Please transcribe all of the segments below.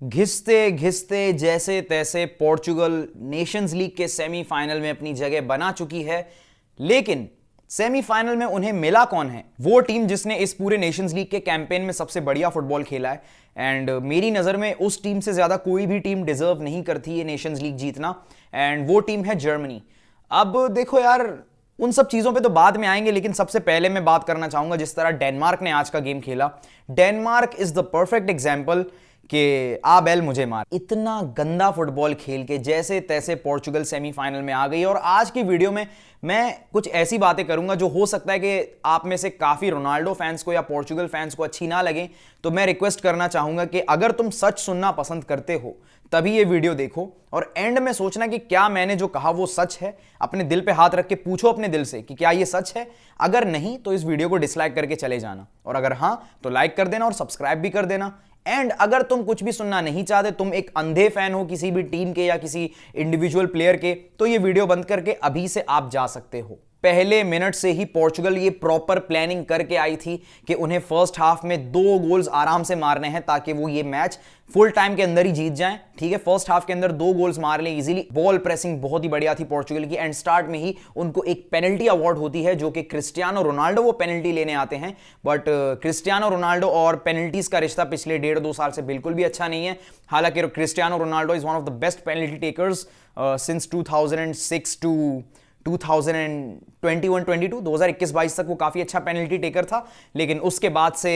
घिसते घिसते जैसे तैसे Portugal Nations league के सेमीफाइनल में अपनी जगह बना चुकी है। लेकिन सेमीफाइनल में उन्हें मिला कौन है? वो टीम जिसने इस पूरे नेशंस लीग के कैंपेन में सबसे बढ़िया फुटबॉल खेला है। एंड मेरी नज़र में उस टीम से ज़्यादा कोई भी टीम डिजर्व नहीं करती ये नेशंस लीग जीतना, एंड वो टीम है जर्मनी। अब देखो यार, उन सब चीज़ों पे तो बाद में आएंगे, लेकिन सबसे पहले मैं बात करना चाहूंगा जिस तरह डेनमार्क ने आज का गेम खेला। Denmark is the perfect example कि आ बैल मुझे मार। इतना गंदा फुटबॉल खेल के जैसे तैसे पोर्चुगल सेमीफाइनल में आ गई। और आज की वीडियो में मैं कुछ ऐसी बातें करूंगा जो हो सकता है कि आप में से काफी रोनाल्डो फैंस को या पोर्चुगल फैंस को अच्छी ना लगे। तो मैं रिक्वेस्ट करना चाहूंगा कि अगर तुम सच सुनना पसंद करते हो तभी ये वीडियो देखो, और एंड में सोचना कि क्या मैंने जो कहा वो सच है। अपने दिल पे हाथ रख के पूछो अपने दिल से कि क्या ये सच है। अगर नहीं तो इस वीडियो को डिसलाइक करके चले जाना, और अगर हां तो लाइक कर देना और सब्सक्राइब भी कर देना। एंड अगर तुम कुछ भी सुनना नहीं चाहते, तुम एक अंधे फैन हो किसी भी टीम के या किसी इंडिविजुअल प्लेयर के, तो ये वीडियो बंद करके अभी से आप जा सकते हो। पहले मिनट से ही पोर्चुगल ये प्रॉपर प्लानिंग करके आई थी कि उन्हें फर्स्ट हाफ में 2 गोल्स आराम से मारने हैं ताकि वो ये मैच फुल टाइम के अंदर ही जीत जाएं। ठीक है, फर्स्ट हाफ के अंदर 2 गोल्स मार लें इजीली। बॉल प्रेसिंग बहुत ही बढ़िया थी पोर्चुगल की, एंड स्टार्ट में ही उनको एक पेनल्टी अवार्ड होती है जो कि क्रिस्टियानो रोनाल्डो वो पेनल्टी लेने आते हैं। बट क्रिस्टियानो रोनाल्डो और पेनल्टीज का रिश्ता पिछले 1.5-2 साल से बिल्कुल भी अच्छा नहीं है। हालांकि Cristiano Ronaldo is one of the best penalty takers since 2006 to 2021-22 2021-22 तक वो काफी अच्छा पेनल्टी टेकर था। लेकिन उसके बाद से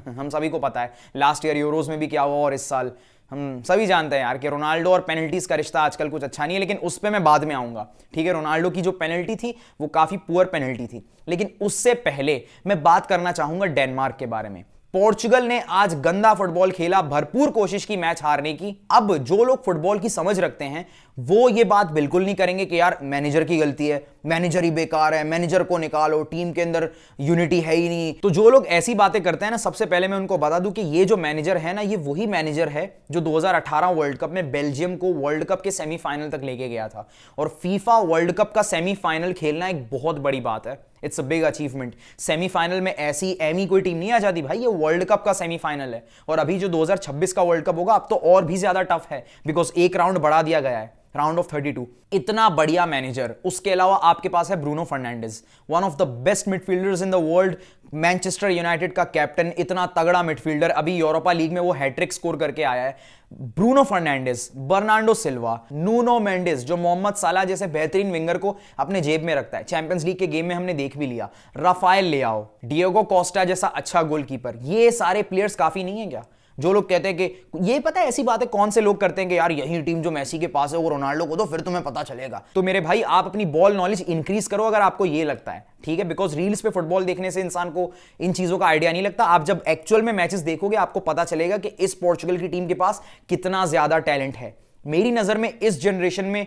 हम सभी को पता है लास्ट ईयर यूरोज में भी क्या हुआ, और इस साल हम सभी जानते हैं यार कि रोनाल्डो और पेनल्टीज का रिश्ता आजकल कुछ अच्छा नहीं है। लेकिन उस पर मैं बाद में आऊंगा। ठीक है, रोनाल्डो की जो पेनल्टी थी वो काफी पुअर पेनल्टी थी। लेकिन उससे पहले मैं बात करना चाहूंगा डेनमार्क के बारे में। पोर्चुगल ने आज गंदा फुटबॉल खेला, भरपूर कोशिश की मैच हारने की। अब जो लोग फुटबॉल की समझ रखते हैं वो ये बात बिल्कुल नहीं करेंगे कि यार मैनेजर की गलती है, मैनेजर ही बेकार है, मैनेजर को निकालो, टीम के अंदर यूनिटी है ही नहीं। तो जो लोग ऐसी बातें करते हैं ना, सबसे पहले मैं उनको बता दूं कि ये जो मैनेजर है ना, ये वही मैनेजर है जो 2018 वर्ल्ड कप में बेल्जियम को वर्ल्ड कप के सेमीफाइनल तक लेके गया था। और फीफा वर्ल्ड कप का सेमीफाइनल खेलना एक बहुत बड़ी बात है। It's a big achievement. Semifinal में ऐसी एमी कोई टीम नहीं आ जाती भाई, ये वर्ल्ड कप का सेमीफाइनल है। और अभी जो 2026 का वर्ल्ड कप होगा अब तो और भी ज्यादा टफ है, बिकॉज एक राउंड बढ़ा दिया गया है, राउंड ऑफ 32। इतना बढ़िया मैनेजर। उसके अलावा आपके पास है Bruno Fernandes, one of the best midfielders in the world, Manchester United का कैप्टन, इतना तगड़ा मिडफील्डर। अभी यूरोपा लीग में वो हैट्रिक स्कोर करके आया है। Bruno Fernandes, Bernardo Silva, Nuno Mendes जो मोहम्मद साला जैसे बेहतरीन विंगर को अपने जेब में रखता है, चैंपियंस लीग के गेम में हमने देख भी लिया। राफाएल लियाओ, डिएगो कोस्टा जैसा अच्छा गोलकीपर। ये सारे प्लेयर्स काफी नहीं है क्या? जो लोग कहते हैं कि ये पता है, ऐसी बातें कौन से लोग करते हैं कि यार यही टीम जो मेसी के पास है वो रोनाल्डो को दो, फिर तुम्हें पता चलेगा। तो मेरे भाई आप अपनी बॉल नॉलेज इंक्रीज करो अगर आपको ये लगता है। ठीक है, बिकॉज रील्स पे फुटबॉल देखने से इंसान को इन चीजों का आइडिया नहीं लगता। आप जब एक्चुअल में मैचेस देखोगे आपको पता चलेगा कि इस पोर्चुगल की टीम के पास कितना ज्यादा टैलेंट है। मेरी नजर में इस जनरेशन में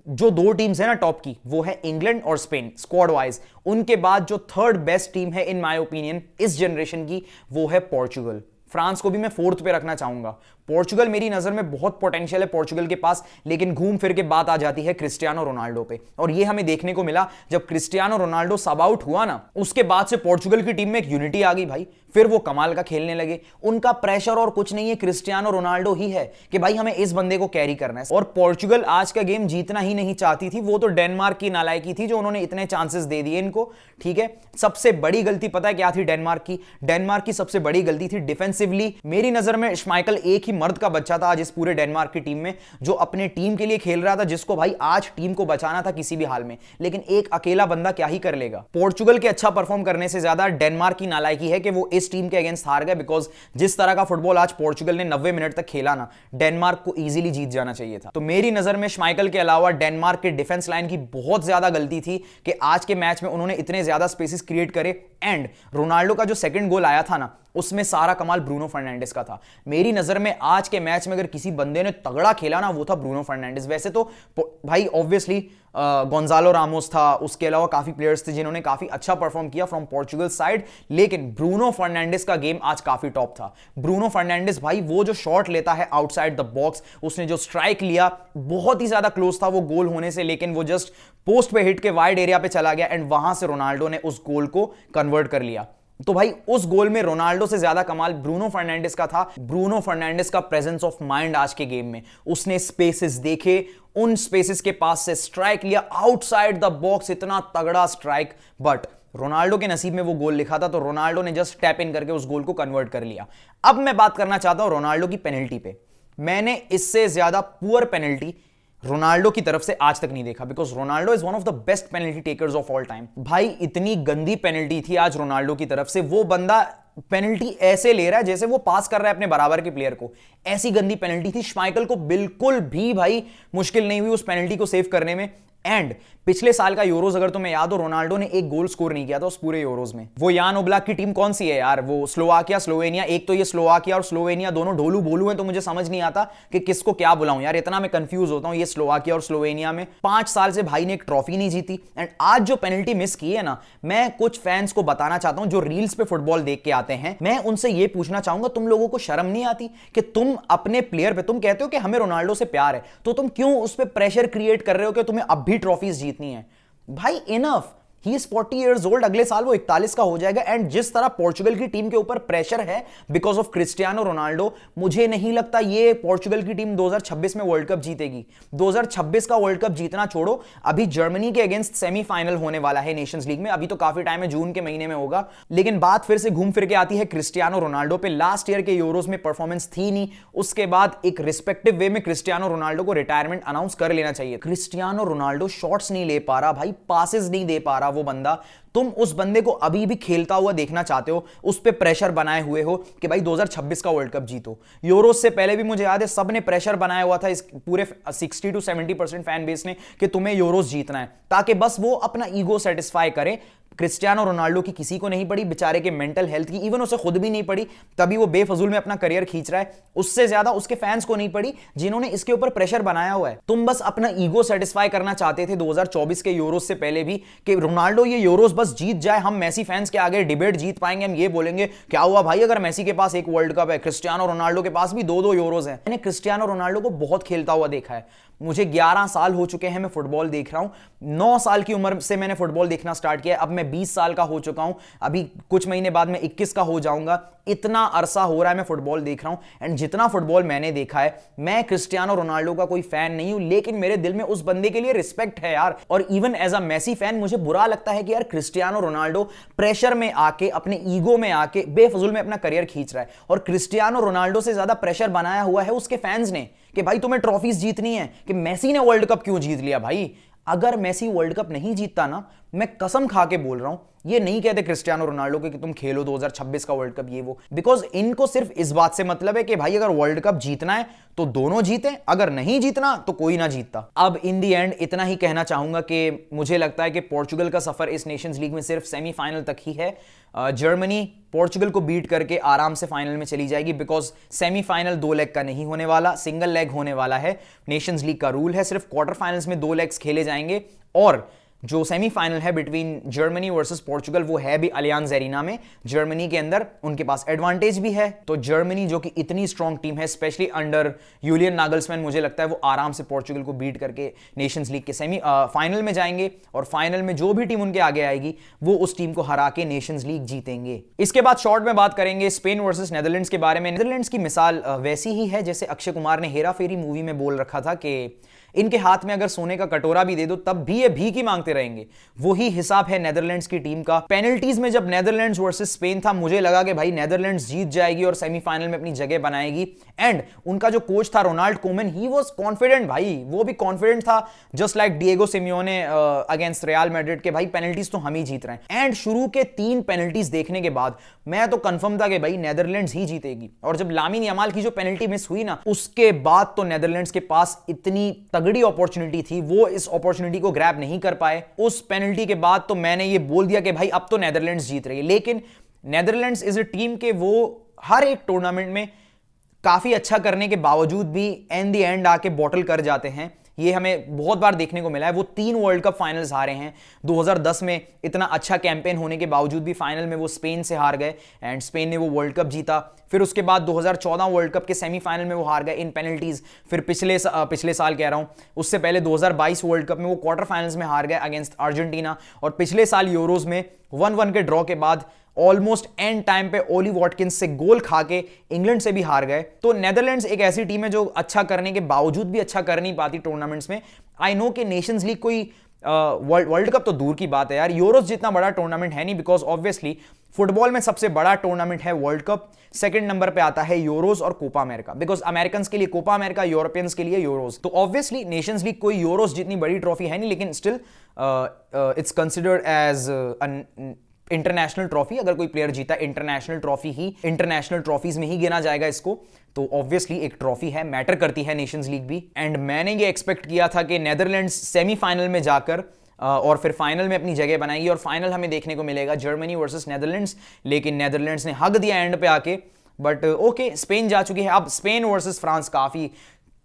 जो 2 टीम्स है ना टॉप की, वो है इंग्लैंड और स्पेन स्क्वाड वाइज। उनके बाद जो थर्ड बेस्ट टीम है इन माय ओपिनियन इस जनरेशन की, वो है पोर्चुगल। फ्रांस को भी मैं 4th पे रखना चाहूंगा। पोर्चुगल मेरी नजर में बहुत पोटेंशियल है पोर्चुगल के पास, लेकिन घूम फिर के बात आ जाती है क्रिस्टियानो रोनाल्डो पे। और ये हमें देखने को मिला जब क्रिस्टियानो रोनाल्डो सब आउट हुआ ना, उसके बाद से पोर्चुगल की टीम में एक यूनिटी आ गई भाई। फिर वो कमाल का खेलने लगे। उनका प्रेशर और कुछ नहीं है, क्रिस्टियानो रोनाल्डो ही है कि भाई हमें इस बंदे को कैरी करना है। और पोर्चुगल आज का गेम जीतना ही नहीं चाहती थी, वो तो डेनमार्क की नालायकी थी जो उन्होंने इतने चांसेस दे दिए इनको। ठीक है, सबसे बड़ी गलती पता है क्या थी डेनमार्क की? डेनमार्क की सबसे बड़ी गलती थी डिफेंसिवली। मेरी नजर में श्माइकल एक ही मर्द का बच्चा था आज इस पूरे डेनमार्क की टीम में, जो अपने टीम के लिए खेल रहा था, जिसको भाई आज टीम को बचाना था किसी भी हाल में। लेकिन एक अकेला बंदा क्या ही कर लेगा? पोर्चुगल के अच्छा परफॉर्म करने से ज्यादा डेनमार्क की नालायकी है कि वो इस टीम के अगेंस्ट हार गए। बिकॉज जिस तरह का फुटबॉल आज पोर्चुगल ने 90 मिनट तक खेला ना, डेनमार्क को इजीली जीत जाना चाहिए था। तो मेरी नजर में श्माइकल के अलावा डेनमार्क के डिफेंस लाइन की बहुत ज्यादा गलती थी कि आज के मैच में उन्होंने इतने ज्यादा स्पेसेस क्रिएट करे। एंड रोनाल्डो का जो सेकंड गोल आया था ना, उसमें सारा कमाल ब्रूनो फर्नांडिस का था। मेरी नजर में आज के मैच में अगर किसी बंदे ने तगड़ा खेला ना, वो था ब्रूनो फर्नांडिस। वैसे तो भाई ऑब्वियसली गोंजालो रामोस था, उसके अलावा काफी प्लेयर्स थे जिन्होंने काफी अच्छा परफॉर्म किया फ्रॉम पोर्चुगल साइड, लेकिन ब्रूनो फर्नांडिस का गेम आज काफी टॉप था। ब्रूनो फर्नांडिस भाई वो जो शॉट लेता है आउटसाइड द बॉक्स, उसने जो स्ट्राइक लिया बहुत ही ज्यादा क्लोज था वो गोल होने से, लेकिन वो जस्ट पोस्ट पे हिट के वाइड एरिया पे चला गया, एंड वहां से रोनाल्डो ने उस गोल को कन्वर्ट कर लिया। तो भाई उस गोल में रोनाल्डो से ज्यादा कमाल ब्रूनो फर्नांडिस का था। ब्रूनो फर्नांडिस का प्रेजेंस ऑफ माइंड आज के गेम में, उसने स्पेसेस देखे, उन स्पेसेस के पास से स्ट्राइक लिया, आउटसाइड द बॉक्स, इतना तगड़ा स्ट्राइक। बट रोनाल्डो के नसीब में वो गोल लिखा था, तो रोनाल्डो ने जस्ट टैप इन करके उस गोल को कन्वर्ट कर लिया। अब मैं बात करना चाहता हूं रोनाल्डो की पेनल्टी पे। मैंने इससे ज्यादा पुअर पेनल्टी रोनाल्डो की तरफ से आज तक नहीं देखा, because Ronaldo is one of the best penalty takers of all time. भाई इतनी गंदी पेनल्टी थी आज रोनाल्डो की तरफ से, वो बंदा पेनल्टी ऐसे ले रहा है जैसे वो पास कर रहा है अपने बराबर के प्लेयर को, ऐसी गंदी पेनल्टी थी। श्माइकल को बिल्कुल भी भाई मुश्किल नहीं हुई उस पेनल्टी को सेव करने में। एंड पिछले साल का यूरोज अगर तुम्हें याद हो, रोनाल्डो ने एक गोल स्कोर नहीं किया था उस पूरे यूरोज में। वो यान ओब्लाक की टीम कौन सी है यार, वो स्लोवाकिया स्लोवेनिया, एक तो ये स्लोवाकिया और स्लोवेनिया दोनों ढोलू बोलू हैं, तो मुझे समझ नहीं आता कि किसको क्या बुलाऊं यार, इतना मैं कंफ्यूज होता हूं ये स्लोवाकिया और स्लोवेनिया में। 5 साल से भाई ने एक ट्रॉफी नहीं जीती। एंड आज जो पेनल्टी मिस की है ना, मैं कुछ फैंस को बताना चाहता हूं जो रील्स पे फुटबॉल देख के आते हैं, मैं उनसे ये पूछना चाहूंगा, तुम लोगों को शर्म नहीं आती कि तुम अपने प्लेयर पे, तुम कहते हो कि हमें रोनाल्डो से प्यार है, तो तुम क्यों उस पर प्रेशर क्रिएट कर रहे हो कि तुम्हें अब भी ट्रॉफीज जीतनी है? भाई enough, he is 40 years old, अगले साल वो 41 का हो जाएगा। एंड जिस तरह पोर्चुगल की टीम के ऊपर प्रेशर है बिकॉज ऑफ क्रिस्टियानो रोनाल्डो, मुझे नहीं लगता ये पोर्चुगल की टीम 2026 में वर्ल्ड कप जीतेगी। 2026 का वर्ल्ड कप जीतना छोड़ो, अभी जर्मनी के अगेंस्ट सेमीफाइनल होने वाला है नेशंस लीग में, अभी तो काफी टाइम है, जून के महीने में होगा। लेकिन बात फिर से घूम फिर के आती है क्रिस्टियानो रोनाल्डो पे। लास्ट ईयर के यूरोज में परफॉर्मेंस थी नहीं, उसके बाद एक रिस्पेक्टिव वे में क्रिस्टियानो रोनाल्डो को रिटायरमेंट अनाउंस कर लेना चाहिए। क्रिस्टियानो रोनाल्डो शॉट्स नहीं ले पा रहा भाई, पासेस नहीं दे पा रहा वो बंदा। तुम उस बंदे को अभी भी खेलता हुआ देखना चाहते हो, उस पे प्रेशर बनाए हुए हो कि भाई 2026 का वर्ल्ड कप जीतो। यूरोज से पहले भी मुझे याद है सब ने प्रेशर बनाया हुआ था इस पूरे 60 to 70% फैन बेस ने कि तुम्हें यूरोज जीतना है, ताकि बस वो अपना ईगो सेटिस्फाई करे। क्रिस्टियानो रोनाल्डो की किसी को नहीं पड़ी, बेचारे के मेंटल हेल्थ की इवन उसे खुद भी नहीं पड़ी, तभी वो बेफजूल में अपना करियर खींच रहा है। उससे ज्यादा उसके फैंस को नहीं पड़ी जिन्होंने इसके ऊपर प्रेशर बनाया हुआ है। तुम बस अपना ईगो सेटिस्फाई करना चाहते थे 2024 के यूरोज से पहले भी कि रोनाल्डो ये यूरोज बस जीत जाए, हम मेसी फैंस के आगे डिबेट जीत पाएंगे, हम ये बोलेंगे क्या हुआ भाई अगर मेसी के पास एक वर्ल्ड कप है, क्रिस्टियानो रोनाल्डो के पास भी 2-2 यूरोज हैं। मैंने क्रिस्टियानो रोनाल्डो को बहुत खेलता हुआ देखा है, मुझे 11 साल हो चुके हैं मैं फुटबॉल देख रहा हूं। 9 साल की उम्र से मैंने फुटबॉल देखना स्टार्ट किया, अब मैं 20 साल का हो चुका हूं, अभी कुछ महीने बाद मैं 21 का हो जाऊंगा। इतना अरसा हो रहा है मैं फुटबॉल देख रहा हूं। एंड जितना फुटबॉल मैंने देखा है, मैं क्रिस्टियानो रोनाल्डो का कोई फैन नहीं हूं, लेकिन मेरे दिल में उस बंदे के लिए रिस्पेक्ट है यार। और even as a Messi fan मुझे बुरा लगता है कि यार क्रिस्टियानो रोनाल्डो प्रेशर में आके, अपने ईगो में आके बेफजूल में अपना करियर खींच रहा है। और क्रिस्टियानो रोनाल्डो से ज्यादा प्रेशर बनाया हुआ है उसके फैंस ने कि भाई तुम्हें ट्रॉफीज जीतनी है, कि मेसी ने वर्ल्ड कप क्यों जीत लिया। भाई अगर मेसी वर्ल्ड कप नहीं जीतता ना, मैं कसम खा के बोल रहा हूं, ये नहीं कहते क्रिस्टियानो रोनाल्डो के कि तुम खेलो 2026 का वर्ल्ड कप ये वो, बिकॉज इनको सिर्फ इस बात से मतलब है कि भाई अगर वर्ल्ड कप जीतना है तो दोनों जीते, अगर नहीं जीतना तो कोई ना जीतता। अब इन दी एंड इतना ही कहना चाहूंगा कि मुझे लगता है कि पोर्चुगल का सफर इस नेशंस लीग में सिर्फ सेमीफाइनल तक ही है। जर्मनी पोर्चुगल को बीट करके आराम से फाइनल में चली जाएगी, बिकॉज सेमीफाइनल 2 लेग का नहीं होने वाला, सिंगल लेग होने वाला है। नेशंस लीग का रूल है, सिर्फ क्वार्टर फाइनल्स में 2 लेग्स खेले जाएंगे। और जो सेमीफाइनल है बिटवीन जर्मनी वर्सेस पोर्चुगल, वो है भी अलियांज एरिना में, जर्मनी के अंदर। उनके पास एडवांटेज भी है, तो जर्मनी जो कि इतनी स्ट्रॉन्ग टीम है, स्पेशली अंडर यूलियन नागल्समैन, मुझे लगता है वो आराम से पोर्चुगल को बीट करके नेशंस लीग के फाइनल में जाएंगे। और फाइनल में जो भी टीम उनके आगे आएगी वो उस टीम को हरा के नेशंस लीग जीतेंगे। इसके बाद शॉर्ट में बात करेंगे स्पेन वर्सेस नेदरलैंड्स के बारे में। नेदरलैंड्स की मिसाल वैसी ही है जैसे अक्षय कुमार ने हेरा फेरी मूवी में बोल रखा था कि इनके हाथ में अगर सोने का कटोरा भी दे दो तब भी ये भीख ही मांगते रहेंगे। वही हिसाब है नेदरलैंड्स की टीम का। पेनल्टीज में जब नेदरलैंड्स वर्सेस स्पेन था, मुझे लगा कि भाई नेदरलैंड्स जीत जाएगी और सेमीफाइनल में अपनी जगह बनाएगी। एंड उनका जो कोच था Ronald Koeman, he was confident भाई, वो भी कॉन्फिडेंट था just like Diego Simeone against Real Madrid के भाई पेनल्टीज तो हम ही जीत रहे हैं। एंड शुरू के 3 पेनल्टीज देखने के बाद मैं तो कंफर्म था कि भाई नेदरलैंड्स ही जीतेगी। और जब लामिन यमाल की जो पेनल्टी मिस हुई ना, उसके बाद तो नेदरलैंड्स के पास इतनी तगड़ी अपॉर्चुनिटी थी, वो इस अपॉर्चुनिटी को ग्रैब नहीं कर पाए। उस पेनल्टी के बाद तो मैंने ये बोल दिया कि भाई अब तो नेदरलैंड्स जीत रही है। लेकिन नेदरलैंड्स इज अ टीम के वो हर एक टूर्नामेंट में काफी अच्छा करने के बावजूद भी एंड द एंड आके बॉटल कर जाते हैं। ये हमें बहुत बार देखने को मिला है। वो 3 वर्ल्ड कप फाइनल्स हारे हैं। 2010 में इतना अच्छा कैंपेन होने के बावजूद भी फाइनल में वो स्पेन से हार गए एंड स्पेन ने वो वर्ल्ड कप जीता। फिर उसके बाद 2014 वर्ल्ड कप के सेमीफाइनल में वो हार गए इन पेनल्टीज। फिर पिछले साल कह रहा हूं, उससे पहले 2022 वर्ल्ड कप में वो क्वार्टर फाइनल्स में हार गए अगेंस्ट अर्जेंटीना। और पिछले साल यूरोज में 1-1 के ड्रॉ के बाद ऑलमोस्ट एंड टाइम पे ओली वॉटकिंस से गोल खा के इंग्लैंड से भी हार गए। तो नेदरलैंड्स एक ऐसी टीम है जो अच्छा करने के बावजूद भी अच्छा कर नहीं पाती टूर्नामेंट्स में। आई नो कि नेशंस लीग कोई वर्ल्ड कप तो दूर की बात है यार, यूरोस जितना बड़ा टूर्नामेंट है नहीं, बिकॉज ऑब्वियसली फुटबॉल में सबसे बड़ा टूर्नामेंट है वर्ल्ड कप, सेकंड नंबर पे आता है यूरोस और कोपा अमेरिका, बिकॉज अमेरिकन के लिए कोपा अमेरिका, यूरोपियंस के लिए यूरोस। तो ऑब्वियसली नेशंस लीग कोई यूरोस जितनी बड़ी ट्रॉफी है नहीं, लेकिन still it's considered as an international trophy. अगर कोई प्लेयर जीता इंटरनेशनल ट्रॉफी ही इंटरनेशनल ट्रॉफीज में ही गिना जाएगा इसको। तो ऑब्वियसली एक ट्रॉफी है, मैटर करती है नेशंस लीग भी। एंड मैंने ये एक्सपेक्ट किया था कि नेदरलैंड्स सेमीफाइनल में जाकर और फिर फाइनल में अपनी जगह बनाएगी और फाइनल हमें देखने को मिलेगा जर्मनी वर्सेस नेदरलैंड्स। लेकिन नेदरलैंड्स ने हक दिया एंड पे आके, बट ओके स्पेन जा चुकी है। अब स्पेन वर्सेस फ्रांस काफी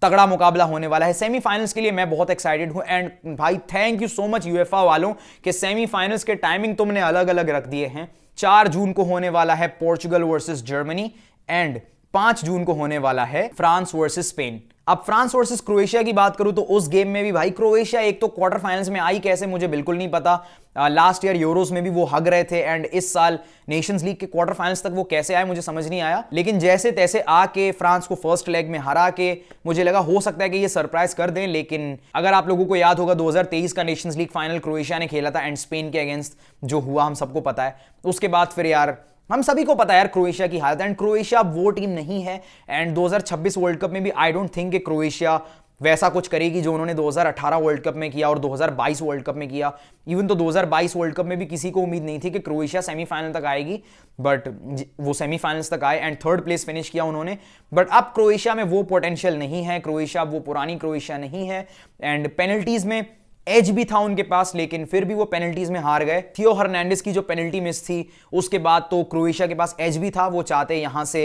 तगड़ा मुकाबला होने वाला है सेमीफाइनल्स के लिए। मैं बहुत एक्साइटेड हूं। एंड भाई thank you so much UEFA वालों कि सेमीफाइनल्स के टाइमिंग तुमने अलग अलग रख दिए हैं। 4 जून को होने वाला है पोर्चुगल वर्सेस जर्मनी एंड 5 जून को होने वाला है फ्रांस वर्सेस स्पेन। अब फ्रांस वर्सेस क्रोएशिया की बात करूं तो उस गेम में भी भाई क्रोएशिया एक तो क्वार्टर फाइनल्स में आई कैसे मुझे बिल्कुल नहीं पता। लास्ट ईयर यूरोस में भी वो हग रहे थे एंड इस साल नेशंस लीग के क्वार्टर फाइनल्स तक वो कैसे आए मुझे समझ नहीं आया। लेकिन जैसे तैसे आके फ्रांस को फर्स्ट लेग में हरा के मुझे लगा हो सकता है कि ये सरप्राइज कर दें। लेकिन अगर आप लोगों को याद होगा 2023 का नेशंस लीग फाइनल क्रोएशिया ने खेला था एंड स्पेन के अगेंस्ट जो हुआ हम सबको पता है। उसके बाद फिर यार हम सभी को पता है यार क्रोएशिया की हालत, एंड क्रोएशिया वो टीम नहीं है। एंड 2026 वर्ल्ड कप में भी आई डोंट थिंक कि क्रोएशिया वैसा कुछ करेगी जो उन्होंने 2018 वर्ल्ड कप में किया और 2022 वर्ल्ड कप में किया। इवन तो 2022 वर्ल्ड कप में भी किसी को उम्मीद नहीं थी कि क्रोएशिया सेमीफाइनल तक आएगी, बट वो सेमीफाइनल्स तक आए एंड 3rd प्लेस फिनिश किया उन्होंने। बट अब क्रोएशिया में वो पोटेंशियल नहीं है, क्रोएशिया वो पुरानी क्रोएशिया नहीं है। एंड पेनल्टीज में एज भी था उनके पास, लेकिन फिर भी वो पेनल्टीज में हार गए। थियो हर्नांडिस की जो पेनल्टी मिस थी उसके बाद तो क्रोएशिया के पास एज भी था, वो चाहते यहां से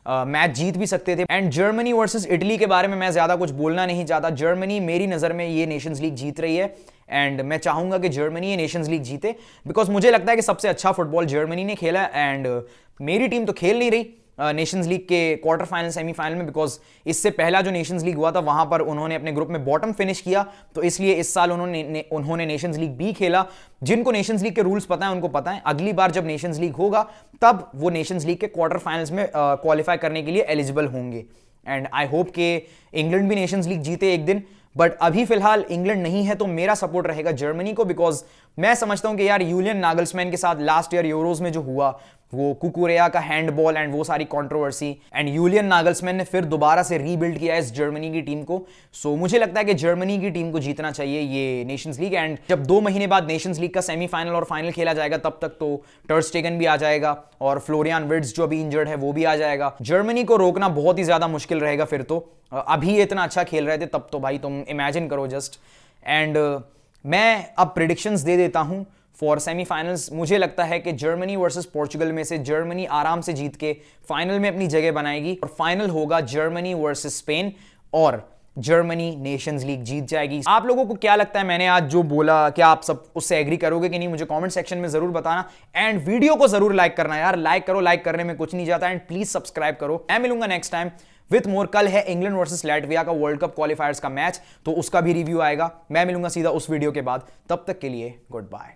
मैच जीत भी सकते थे। एंड जर्मनी वर्सेस इटली के बारे में मैं ज्यादा कुछ बोलना नहीं चाहता। जर्मनी मेरी नजर में ये नेशंस लीग जीत रही है एंड मैं चाहूंगा कि जर्मनी ये नेशंस लीग जीते, बिकॉज मुझे लगता है कि सबसे अच्छा फुटबॉल जर्मनी ने खेला एंड मेरी टीम तो खेल नहीं रही नेशंस लीग के क्वार्टर फाइनल सेमीफाइनल में, बिकॉज इससे पहला जो नेशंस लीग हुआ था वहां पर उन्होंने अपने ग्रुप में बॉटम फिनिश किया। तो इसलिए इस साल उन्होंने नेशंस लीग भी खेला। जिनको नेशंस लीग के रूल्स पता है उनको पता है, अगली बार जब नेशंस लीग होगा तब वो नेशंस लीग के क्वार्टर फाइनल्स में क्वालिफाई करने के लिए एलिजिबल होंगे। एंड आई होप कि इंग्लैंड भी नेशंस लीग जीते एक दिन, बट अभी फिलहाल इंग्लैंड नहीं है तो मेरा सपोर्ट रहेगा जर्मनी को, बिकॉज मैं समझता हूं कि यार यूलियन नागल्समैन के साथ लास्ट ईयर यूरोज में जो हुआ वो कुकुरेया का हैंडबॉल एंड वो सारी कंट्रोवर्सी, एंड यूलियन नागल्समैन ने फिर दोबारा से रीबिल्ड किया इस जर्मनी की टीम को। सो मुझे लगता है कि जर्मनी की टीम को जीतना चाहिए ये नेशंस लीग। एंड जब 2 महीने बाद नेशंस लीग का सेमीफाइनल और फाइनल खेला जाएगा तब तक तो टर स्टेगन भी आ जाएगा और फ्लोरियन विर्ट्ज जो अभी इंजर्ड है वो भी आ जाएगा। जर्मनी को रोकना बहुत ही ज्यादा मुश्किल रहेगा फिर तो। अभी ये इतना अच्छा खेल रहे थे तब तो भाई तुम इमेजिन करो जस्ट। एंड मैं अब प्रिडिक्शंस दे देता हूं फॉर सेमीफाइनल्स। मुझे लगता है कि जर्मनी वर्सेस पोर्चुगल में से जर्मनी आराम से जीत के फाइनल में अपनी जगह बनाएगी और फाइनल होगा जर्मनी वर्सेस स्पेन और जर्मनी नेशंस लीग जीत जाएगी। आप लोगों को क्या लगता है मैंने आज जो बोला, क्या आप सब उससे एग्री करोगे कि नहीं, मुझे कमेंट सेक्शन में जरूर बताना। एंड वीडियो को जरूर लाइक करना यार, लाइक करो, लाइक करने में कुछ नहीं जाता। एंड प्लीज सब्सक्राइब करो। मैं मिलूंगा नेक्स्ट टाइम विथ मोर। कल है इंग्लैंड वर्सेस लैटविया का वर्ल्ड कप क्वालिफायर्स का मैच, तो उसका भी रिव्यू आएगा। मैं मिलूंगा सीधा उस वीडियो के बाद। तब तक के लिए गुड बाय।